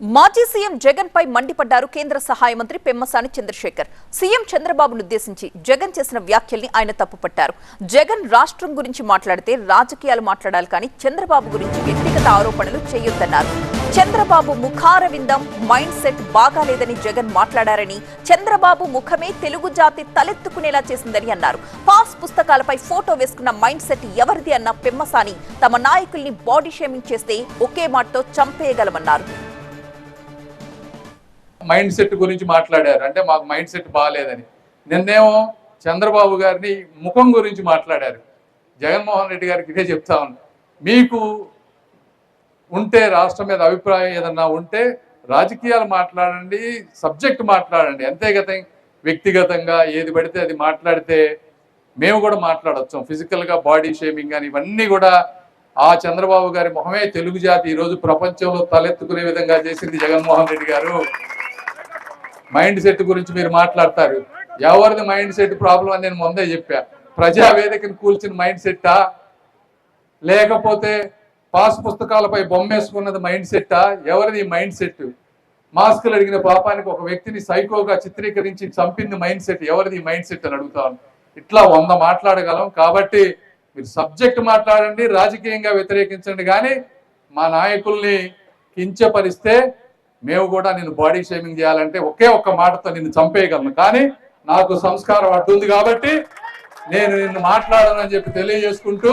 మాజీ సీఎం జగన్ పై మండిపడ్డారు కేంద్ర సహాయ మంత్రి పెమ్మసాని చంద్రశేఖర్. సీఎం చంద్రబాబును ఉద్దేశించి జగన్ చేసిన వ్యాఖ్యల్ని ఆయన తప్పుపట్టారు. జగన్ రాష్ట్రం గురించి మాట్లాడితే రాజకీయాలు మాట్లాడాలి కానీ చంద్రబాబు గురించి వ్యక్తిగత ఆరోపణలు చేయొద్దన్నారు. చంద్రబాబు ముఖారవిందం మైండ్ సెట్ బాగాలేదని జగన్ మాట్లాడారని, చంద్రబాబు ముఖమే తెలుగు జాతి తలెత్తుకునేలా చేసిందని అన్నారు. పాస్ పుస్తకాలపై ఫోటో వేసుకున్న మైండ్ సెట్ ఎవరిది అన్న పెమ్మసాని తమ నాయకుల్ని బాడీ షేమింగ్ చేస్తే ఒకే మాటతో చంపేయగలమన్నారు. మైండ్ సెట్ గురించి మాట్లాడారు అంటే మాకు మైండ్ సెట్ బాగాలేదని. నిన్నేమో చంద్రబాబు గారిని ముఖం గురించి మాట్లాడారు. జగన్మోహన్ రెడ్డి గారికి ఇదే చెప్తా ఉన్నా, మీకు ఉంటే రాష్ట్రం మీద అభిప్రాయం ఏదన్నా ఉంటే రాజకీయాలు మాట్లాడండి, సబ్జెక్ట్ మాట్లాడండి, అంతేగత వ్యక్తిగతంగా ఏది పడితే అది మాట్లాడితే మేము కూడా మాట్లాడొచ్చాం. ఫిజికల్గా బాడీ షేమింగ్ అని ఇవన్నీ కూడా ఆ చంద్రబాబు గారి మొహమే తెలుగు జాతి ఈరోజు ప్రపంచంలో తలెత్తుకునే విధంగా చేసింది జగన్మోహన్ రెడ్డి గారు. మైండ్ సెట్ గురించి మీరు మాట్లాడతారు. ఎవరిది మైండ్ సెట్ ప్రాబ్లం అని నేను ముందే చెప్పా. ప్రజావేదికను కూల్చిన మైండ్ సెట్టా, లేకపోతే పాస్ పుస్తకాలపై బొమ్మేసుకున్నది మైండ్ సెట్టా? ఎవరిది మైండ్ సెట్? మాస్కులు అడిగిన పాపానికి ఒక వ్యక్తిని సైకోగా చిత్రీకరించి చంపింది మైండ్ సెట్. ఎవరిది మైండ్ సెట్ అని అడుగుతాను. ఇట్లా 100 మాట్లాడగలం. కాబట్టి మీరు సబ్జెక్ట్ మాట్లాడండి, రాజకీయంగా వ్యతిరేకించండి, కానీ మా నాయకుల్ని కించపరిస్తే మేము కూడా నిన్ను బాడీ షేమింగ్ చేయాలంటే ఒకే ఒక్క మాటతో నిన్ను చంపేయగలను. కానీ నాకు సంస్కారం అడ్డుంది కాబట్టి నేను నిన్ను మాట్లాడనని చెప్పి తెలియజేసుకుంటూ